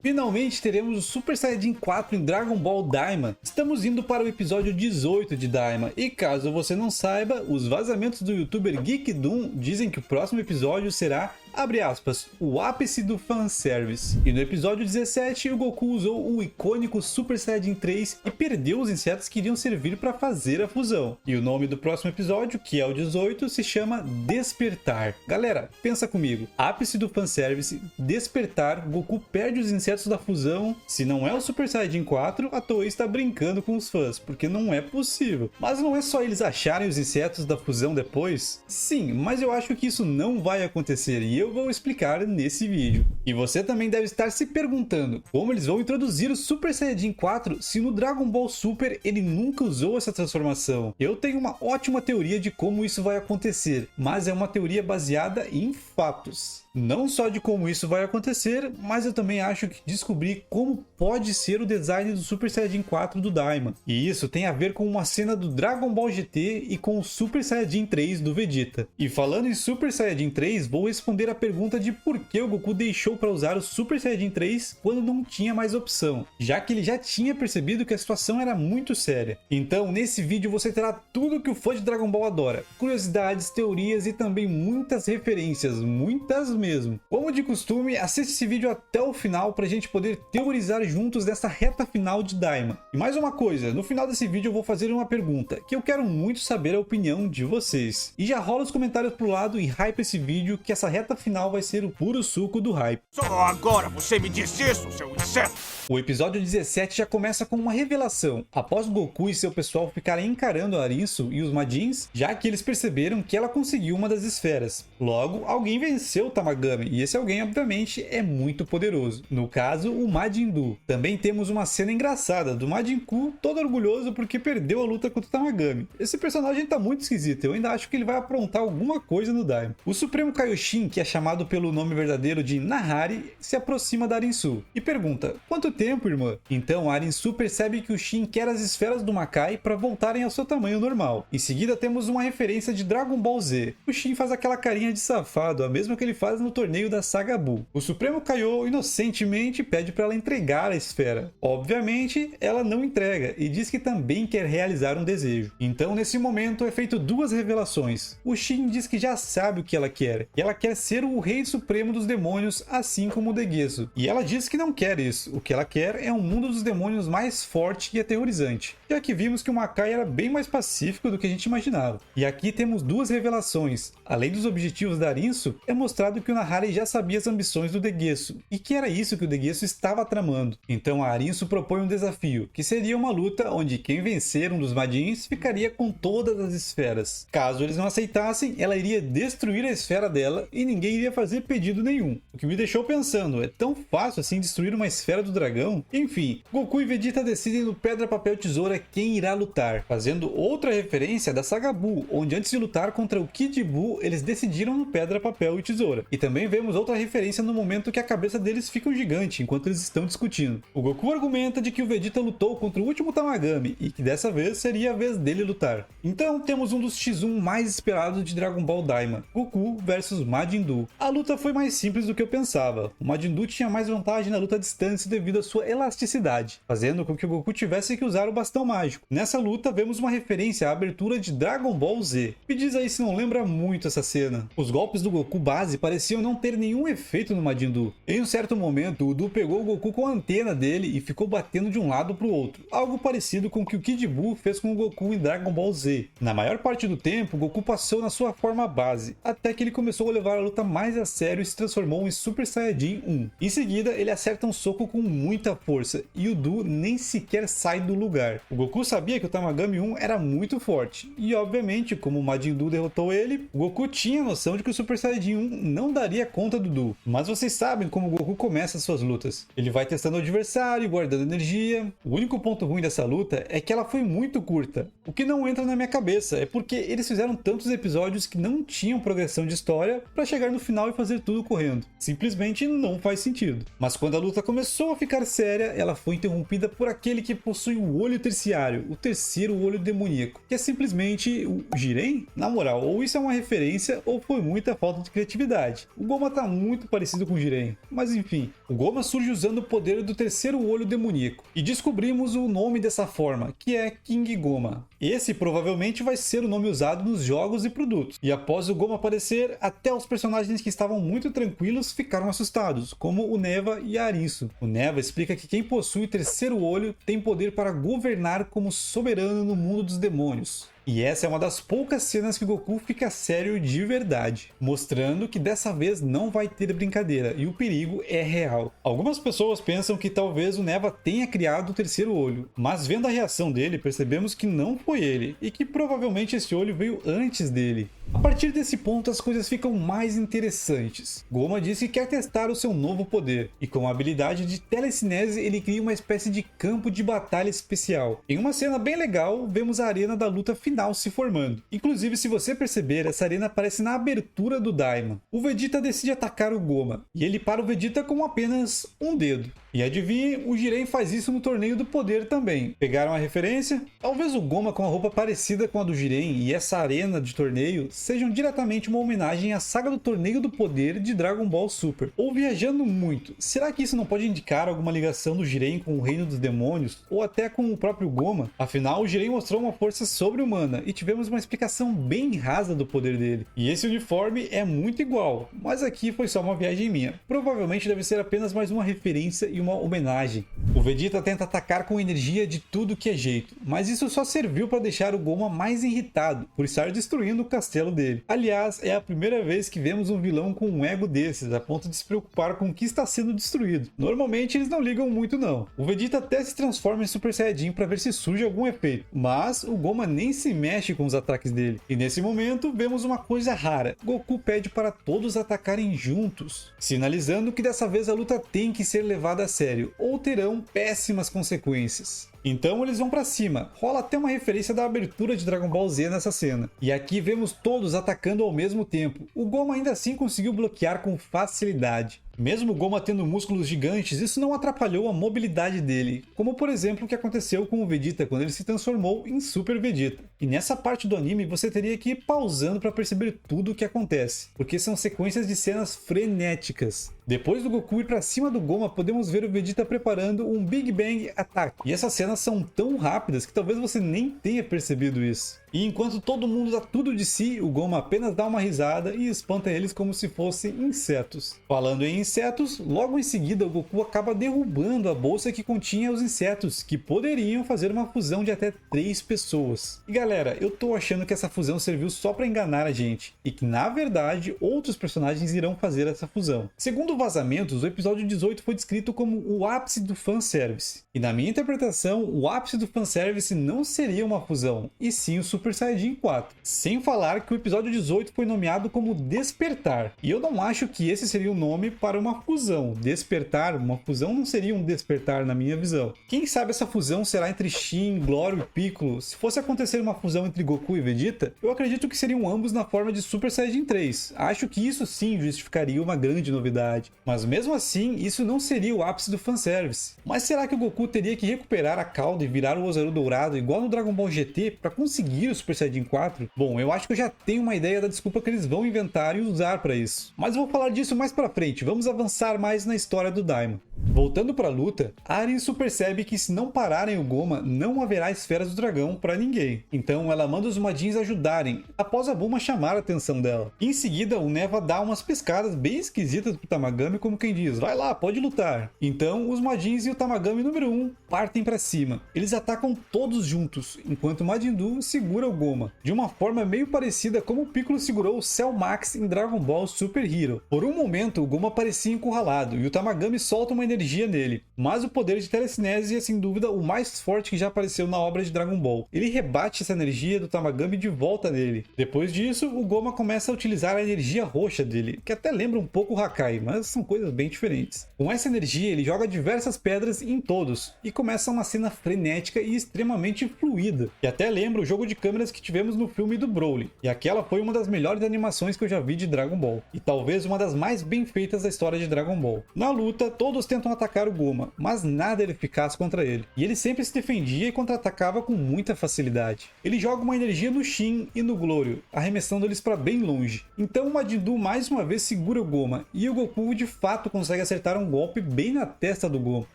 Finalmente teremos o Super Saiyajin 4 em Dragon Ball Daima. Estamos indo para o episódio 18 de Daima, e caso você não saiba, os vazamentos do youtuber Geek Doom dizem que o próximo episódio será, abre aspas, o ápice do fanservice. E no episódio 17, o Goku usou o icônico Super Saiyajin 3 e perdeu os insetos que iriam servir para fazer a fusão. E o nome do próximo episódio, que é o 18, se chama Despertar. Galera, pensa comigo, ápice do fanservice, Despertar, Goku perde os insetos da fusão. Se não é o Super Saiyajin 4, a Toei está brincando com os fãs, porque não é possível. Mas não é só eles acharem os insetos da fusão depois? Sim, mas eu acho que isso não vai acontecer e eu vou explicar nesse vídeo. E você também deve estar se perguntando como eles vão introduzir o Super Saiyajin 4 se no Dragon Ball Super ele nunca usou essa transformação. Eu tenho uma ótima teoria de como isso vai acontecer, mas é uma teoria baseada em fatos. Não só de como isso vai acontecer, mas eu também acho que descobri como pode ser o design do Super Saiyajin 4 do Daima. E isso tem a ver com uma cena do Dragon Ball GT e com o Super Saiyajin 3 do Vegeta. E falando em Super Saiyajin 3, vou responder a pergunta de por que o Goku deixou para usar o Super Saiyajin 3 quando não tinha mais opção, já que ele já tinha percebido que a situação era muito séria. Então, nesse vídeo você terá tudo que o fã de Dragon Ball adora, curiosidades, teorias e também muitas referências, muitas mesmo. Como de costume, assista esse vídeo até o final para a gente poder teorizar juntos nessa reta final de Daima. E mais uma coisa, no final desse vídeo eu vou fazer uma pergunta, que eu quero muito saber a opinião de vocês. E já rola os comentários pro lado e hype esse vídeo, que essa reta final vai ser o puro suco do hype. Só agora você me diz isso, seu inseto! O episódio 17 já começa com uma revelação. Após Goku e seu pessoal ficarem encarando a Arinsu e os Majins, já que eles perceberam que ela conseguiu uma das esferas. Logo, alguém venceu o Tamagami, e esse alguém, obviamente, é muito poderoso. No caso, o Majin Buu. Também temos uma cena engraçada do Majin Buu todo orgulhoso porque perdeu a luta contra o Tamagami. Esse personagem tá muito esquisito, eu ainda acho que ele vai aprontar alguma coisa no Daima. O Supremo Kaioshin, que é chamado pelo nome verdadeiro de Nahari, se aproxima da Arinsu e pergunta: quanto tempo, irmã? Então a Arinsu percebe que o Shin quer as esferas do Makai para voltarem ao seu tamanho normal. Em seguida temos uma referência de Dragon Ball Z. O Shin faz aquela carinha de safado, a mesma que ele faz no torneio da Saga Buu. O Supremo Kaiô inocentemente pede para ela entregar a esfera. Obviamente, ela não entrega e diz que também quer realizar um desejo. Então, nesse momento, é feito duas revelações. O Shin diz que já sabe o que ela quer, e ela quer ser o Rei Supremo dos Demônios, assim como o Deguezo. E ela diz que não quer isso, o que ela quer é um mundo dos demônios mais forte e aterrorizante, já que vimos que o Makai era bem mais pacífico do que a gente imaginava. E aqui temos duas revelações. Além dos objetivos da Arinsu, é mostrado que o Nahari já sabia as ambições do Deguezo, e que era isso que o Deguezo estava tramando. Então a Arinsu propõe um desafio, que seria uma luta onde quem vencer um dos Majins ficaria com todas as esferas. Caso eles não aceitassem, ela iria destruir a esfera dela e ninguém iria fazer pedido nenhum. O que me deixou pensando, é tão fácil assim destruir uma esfera do dragão? Enfim, Goku e Vegeta decidem no pedra, papel, tesoura quem irá lutar, fazendo outra referência da Saga Buu, onde antes de lutar contra o Kid Buu, eles decidiram no pedra, papel e tesoura. E também vemos outra referência no momento que a cabeça deles fica gigante enquanto eles estão discutindo. O Goku argumenta de que o Vegeta lutou contra o último Tamagami e que dessa vez seria a vez dele lutar. Então temos um dos X1 mais esperados de Dragon Ball Daima, Goku versus Majin Buu. A luta foi mais simples do que eu pensava. O Majin Buu tinha mais vantagem na luta à distância devido à sua elasticidade, fazendo com que o Goku tivesse que usar o bastão mágico. Nessa luta vemos uma referência à abertura de Dragon Ball Z. Me diz aí se não lembra muito essa cena. Os golpes do Goku base pareciam não ter nenhum efeito no Majin Buu. Em um certo momento, o Buu pegou o Goku com a antena dele e ficou batendo de um lado para o outro, algo parecido com o que o Kid Buu fez com o Goku em Dragon Ball Z. Na maior parte do tempo, o Goku passou na sua forma base, até que ele começou a levar a luta mais a sério e se transformou em Super Saiyajin 1. Em seguida, ele acerta um soco com muita força e o Buu nem sequer sai do lugar. O Goku sabia que o Tamagami 1 era muito forte e, obviamente, como o Majin Buu derrotou ele, o Goku tinha noção de que o Super Saiyajin 1 não daria conta do Buu. Mas vocês sabem como o Goku começa suas lutas. Ele vai testando o adversário, guardando energia. O único ponto ruim dessa luta é que ela foi muito curta. O que não entra na minha cabeça é porque eles fizeram tantos episódios que não tinham progressão de história para chegar no final e fazer tudo correndo. Simplesmente não faz sentido. Mas quando a luta começou a ficar ficar séria, ela foi interrompida por aquele que possui o olho terciário, o terceiro olho demoníaco, que é simplesmente o Jiren? Na moral, ou isso é uma referência ou foi muita falta de criatividade. O Goma tá muito parecido com o Jiren, mas enfim, o Goma surge usando o poder do terceiro olho demoníaco, e descobrimos o nome dessa forma, que é King Goma. Esse provavelmente vai ser o nome usado nos jogos e produtos, e após o Goma aparecer, até os personagens que estavam muito tranquilos ficaram assustados, como o Neva e a Arinsu. O Neva explica que quem possui o terceiro olho tem poder para governar como soberano no mundo dos demônios. E essa é uma das poucas cenas que Goku fica sério de verdade, mostrando que dessa vez não vai ter brincadeira e o perigo é real. Algumas pessoas pensam que talvez o Neva tenha criado o terceiro olho, mas vendo a reação dele percebemos que não foi ele e que provavelmente esse olho veio antes dele. A partir desse ponto as coisas ficam mais interessantes. Goma disse que quer testar o seu novo poder, e com a habilidade de telecinese ele cria uma espécie de campo de batalha especial. Em uma cena bem legal, vemos a arena da luta final se formando. Inclusive, se você perceber, essa arena aparece na abertura do Daima. O Vegeta decide atacar o Goma, e ele para o Vegeta com apenas um dedo. E adivinhe, o Jiren faz isso no Torneio do Poder também. Pegaram a referência? Talvez o Goma com a roupa parecida com a do Jiren e essa arena de torneio sejam diretamente uma homenagem à saga do Torneio do Poder de Dragon Ball Super. Ou viajando muito, será que isso não pode indicar alguma ligação do Jiren com o Reino dos Demônios? Ou até com o próprio Goma? Afinal, o Jiren mostrou uma força sobre-humana e tivemos uma explicação bem rasa do poder dele. E esse uniforme é muito igual, mas aqui foi só uma viagem minha. Provavelmente deve ser apenas mais uma referência e uma homenagem. O Vegeta tenta atacar com energia de tudo que é jeito, mas isso só serviu para deixar o Goma mais irritado por estar destruindo o castelo dele. Aliás, é a primeira vez que vemos um vilão com um ego desses, a ponto de se preocupar com o que está sendo destruído. Normalmente eles não ligam muito não. O Vegeta até se transforma em Super Saiyajin para ver se surge algum efeito, mas o Goma nem se mexe com os ataques dele. E nesse momento vemos uma coisa rara. Goku pede para todos atacarem juntos, sinalizando que dessa vez a luta tem que ser levada a sério, ou terão péssimas consequências. Então eles vão pra cima, rola até uma referência da abertura de Dragon Ball Z nessa cena. E aqui vemos todos atacando ao mesmo tempo. O Goma ainda assim conseguiu bloquear com facilidade. Mesmo o Goma tendo músculos gigantes, isso não atrapalhou a mobilidade dele, como por exemplo o que aconteceu com o Vegeta quando ele se transformou em Super Vegeta. E nessa parte do anime você teria que ir pausando para perceber tudo o que acontece, porque são sequências de cenas frenéticas. Depois do Goku ir para cima do Goma, podemos ver o Vegeta preparando um Big Bang Attack. E essas cenas são tão rápidas que talvez você nem tenha percebido isso. E enquanto todo mundo dá tudo de si, o Goma apenas dá uma risada e espanta eles como se fossem insetos. Falando em insetos, logo em seguida o Goku acaba derrubando a bolsa que continha os insetos, que poderiam fazer uma fusão de até 3 pessoas. E galera, eu tô achando que essa fusão serviu só para enganar a gente, e que na verdade outros personagens irão fazer essa fusão. Segundo vazamentos, o episódio 18 foi descrito como o ápice do fanservice. E na minha interpretação, o ápice do fanservice não seria uma fusão, e sim o Super Saiyajin 4. Sem falar que o episódio 18 foi nomeado como Despertar. E eu não acho que esse seria o nome para uma fusão. Despertar, uma fusão não seria um despertar na minha visão. Quem sabe essa fusão será entre Shin, Glória e Piccolo? Se fosse acontecer uma fusão entre Goku e Vegeta, eu acredito que seriam ambos na forma de Super Saiyajin 3. Acho que isso sim justificaria uma grande novidade. Mas mesmo assim, isso não seria o ápice do fanservice. Mas será que o Goku teria que recuperar a cauda e virar o Ozaru dourado igual no Dragon Ball GT para conseguir o Super Saiyajin 4? Bom, eu acho que eu já tenho uma ideia da desculpa que eles vão inventar e usar para isso. Mas eu vou falar disso mais pra frente, vamos avançar mais na história do Daima. Voltando para a luta, Arinsu percebe que se não pararem o Goma, não haverá esferas do dragão para ninguém. Então ela manda os Majins ajudarem, após a Bulma chamar a atenção dela. Em seguida, o Neva dá umas pescadas bem esquisitas pro Tamagami, como quem diz, vai lá, pode lutar. Então os Majins e o Tamagami número 1 partem para cima. Eles atacam todos juntos, enquanto Majin Buu segura o Goma, de uma forma meio parecida como o Piccolo segurou o Cell Max em Dragon Ball Super Hero. Por um momento, o Goma parecia encurralado e o Tamagami solta uma energia nele, mas o poder de telecinese é sem dúvida o mais forte que já apareceu na obra de Dragon Ball. Ele rebate essa energia do Tamagami de volta nele. Depois disso, o Goma começa a utilizar a energia roxa dele, que até lembra um pouco o Hakai, mas são coisas bem diferentes. Com essa energia, ele joga diversas pedras em todos, e começa uma cena frenética e extremamente fluida, que até lembra o jogo de câmeras que tivemos no filme do Broly, e aquela foi uma das melhores animações que eu já vi de Dragon Ball, e talvez uma das mais bem feitas da história de Dragon Ball. Na luta, todos tentam tentam atacar o Goma, mas nada era eficaz contra ele. E ele sempre se defendia e contra-atacava com muita facilidade. Ele joga uma energia no Shin e no Glório, arremessando eles para bem longe. Então o Majin Buu mais uma vez segura o Goma, e o Goku de fato consegue acertar um golpe bem na testa do Goma.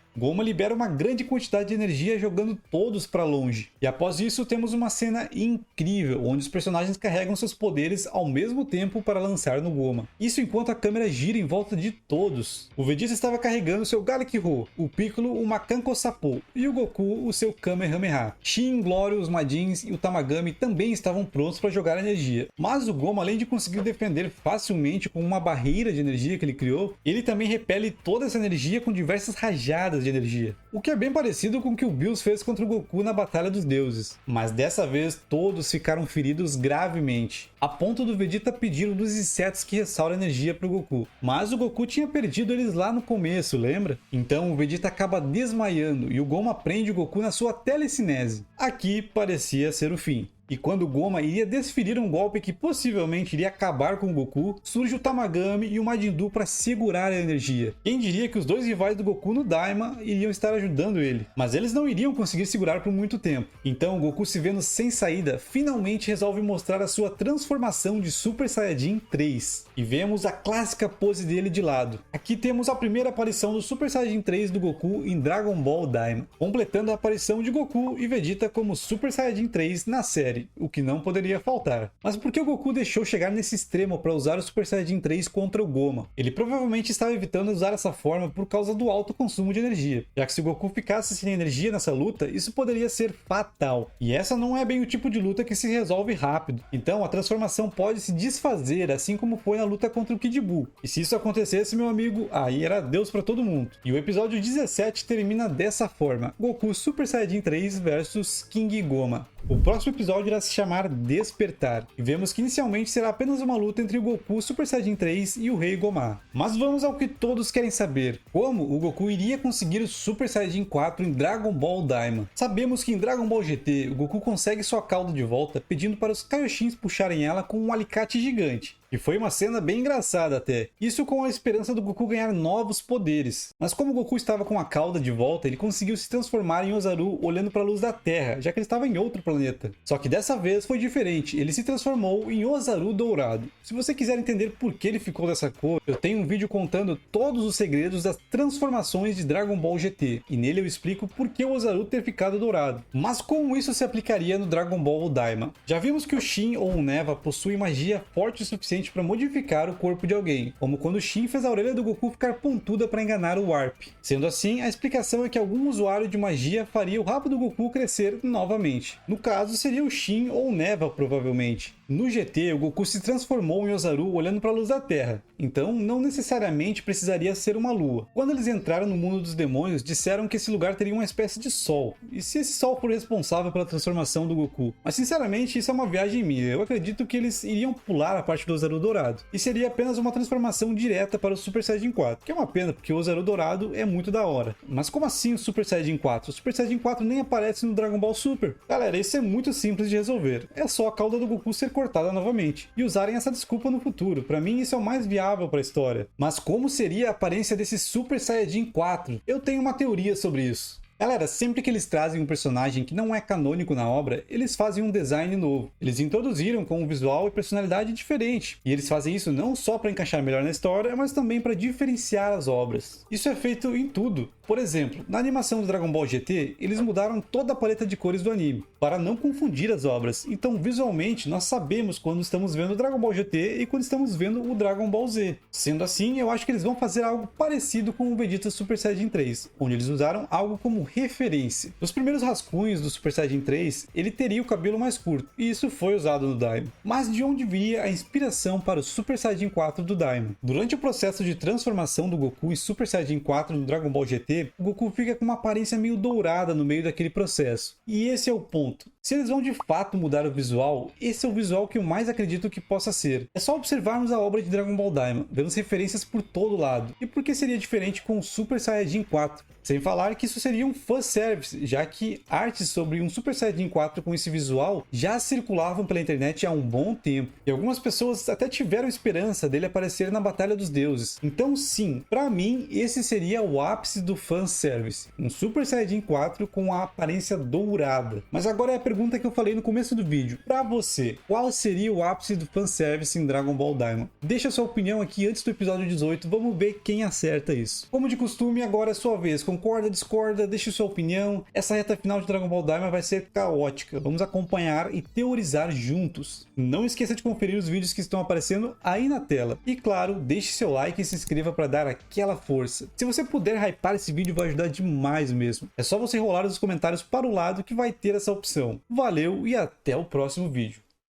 Goma libera uma grande quantidade de energia jogando todos para longe. E após isso temos uma cena incrível, onde os personagens carregam seus poderes ao mesmo tempo para lançar no Goma. Isso enquanto a câmera gira em volta de todos. O Vegeta estava carregando seu Galick-Ho, o Piccolo o Makanko Sapo e o Goku o seu Kamehameha. Shin, Glório, os Majins e o Tamagami também estavam prontos para jogar energia. Mas o Goma, além de conseguir defender facilmente com uma barreira de energia que ele criou, ele também repele toda essa energia com diversas rajadas de energia. O que é bem parecido com o que o Bills fez contra o Goku na Batalha dos Deuses. Mas dessa vez todos ficaram feridos gravemente, a ponto do Vegeta pedir um dos insetos que restaura energia para o Goku. Mas o Goku tinha perdido eles lá no começo, lembra? Então o Vegeta acaba desmaiando e o Goma prende o Goku na sua telecinese. Aqui parecia ser o fim. E quando o Goma iria desferir um golpe que possivelmente iria acabar com o Goku, surge o Tamagami e o Majin Buu para segurar a energia. Quem diria que os dois rivais do Goku no Daima iriam estar ajudando ele? Mas eles não iriam conseguir segurar por muito tempo. Então o Goku, se vendo sem saída, finalmente resolve mostrar a sua transformação de Super Saiyajin 3. E vemos a clássica pose dele de lado. Aqui temos a primeira aparição do Super Saiyajin 3 do Goku em Dragon Ball Daima, completando a aparição de Goku e Vegeta como Super Saiyajin 3 na série, o que não poderia faltar. Mas por que o Goku deixou chegar nesse extremo para usar o Super Saiyajin 3 contra o Goma? Ele provavelmente estava evitando usar essa forma por causa do alto consumo de energia, já que se o Goku ficasse sem energia nessa luta, isso poderia ser fatal. E essa não é bem o tipo de luta que se resolve rápido. Então a transformação pode se desfazer, assim como foi na luta contra o Kid Buu. E se isso acontecesse, meu amigo, aí era Deus para todo mundo. E o episódio 17 termina dessa forma: Goku Super Saiyajin 3 versus King Goma. O próximo episódio irá se chamar Despertar, e vemos que inicialmente será apenas uma luta entre o Goku Super Saiyajin 3 e o Rei Goma. Mas vamos ao que todos querem saber: como o Goku iria conseguir o Super Saiyajin 4 em Dragon Ball Daima? Sabemos que em Dragon Ball GT, o Goku consegue sua cauda de volta pedindo para os Kaioshins puxarem ela com um alicate gigante. E foi uma cena bem engraçada até. Isso com a esperança do Goku ganhar novos poderes. Mas como o Goku estava com a cauda de volta, ele conseguiu se transformar em Ozaru olhando para a luz da Terra, já que ele estava em outro planeta. Só que dessa vez foi diferente, ele se transformou em Ozaru dourado. Se você quiser entender por que ele ficou dessa cor, eu tenho um vídeo contando todos os segredos das transformações de Dragon Ball GT. E nele eu explico por que o Ozaru ter ficado dourado. Mas como isso se aplicaria no Dragon Ball Daima? Já vimos que o Shin ou o Neva possuem magia forte o suficiente para modificar o corpo de alguém, como quando o Shin fez a orelha do Goku ficar pontuda para enganar o Warp. Sendo assim, a explicação é que algum usuário de magia faria o rabo do Goku crescer novamente. No caso, seria o Shin ou o Neva, provavelmente. No GT, o Goku se transformou em Ozaru olhando para a luz da Terra, então não necessariamente precisaria ser uma lua. Quando eles entraram no mundo dos demônios, disseram que esse lugar teria uma espécie de sol, e se esse sol for responsável pela transformação do Goku? Mas sinceramente, isso é uma viagem minha. Eu acredito que eles iriam pular a parte do Ozaru dourado, e seria apenas uma transformação direta para o Super Saiyajin 4, que é uma pena porque o Ozaru dourado é muito da hora. Mas como assim o Super Saiyajin 4? O Super Saiyajin 4 nem aparece no Dragon Ball Super. Galera, isso é muito simples de resolver. É só a cauda do Goku ser cortada novamente e usarem essa desculpa no futuro. Para mim isso é o mais viável para a história. Mas como seria a aparência desse Super Saiyajin 4? Eu tenho uma teoria sobre isso. Galera, sempre que eles trazem um personagem que não é canônico na obra, eles fazem um design novo. Eles introduziram com um visual e personalidade diferente. E eles fazem isso não só para encaixar melhor na história, mas também para diferenciar as obras. Isso é feito em tudo. Por exemplo, na animação do Dragon Ball GT, eles mudaram toda a paleta de cores do anime, para não confundir as obras. Então, visualmente, nós sabemos quando estamos vendo o Dragon Ball GT e quando estamos vendo o Dragon Ball Z. Sendo assim, eu acho que eles vão fazer algo parecido com o Vegeta Super Saiyajin 3, onde eles usaram algo como referência. Nos primeiros rascunhos do Super Saiyajin 3, ele teria o cabelo mais curto, e isso foi usado no Daima. Mas de onde viria a inspiração para o Super Saiyajin 4 do Daima? Durante o processo de transformação do Goku em Super Saiyajin 4 no Dragon Ball GT, o Goku fica com uma aparência meio dourada no meio daquele processo. E esse é o ponto. Se eles vão de fato mudar o visual, esse é o visual que eu mais acredito que possa ser. É só observarmos a obra de Dragon Ball Daima, vemos referências por todo lado. E por que seria diferente com o Super Saiyajin 4? Sem falar que isso seria um fanservice, já que artes sobre um Super Saiyajin 4 com esse visual já circulavam pela internet há um bom tempo. E algumas pessoas até tiveram esperança dele aparecer na Batalha dos Deuses. Então sim, pra mim esse seria o ápice do fanservice. Um Super Saiyajin 4 com a aparência dourada. Mas agora é a pergunta que eu falei no começo do vídeo. Pra você, qual seria o ápice do fanservice em Dragon Ball Daima? Deixa sua opinião aqui antes do episódio 18, vamos ver quem acerta isso. Como de costume, agora é sua vez. Concorda, discorda, deixe sua opinião. Essa reta final de Dragon Ball Daima vai ser caótica. Vamos acompanhar e teorizar juntos. Não esqueça de conferir os vídeos que estão aparecendo aí na tela. E claro, deixe seu like e se inscreva para dar aquela força. Se você puder hypar esse vídeo, vai ajudar demais mesmo. É só você rolar os comentários para o lado que vai ter essa opção. Valeu e até o próximo vídeo.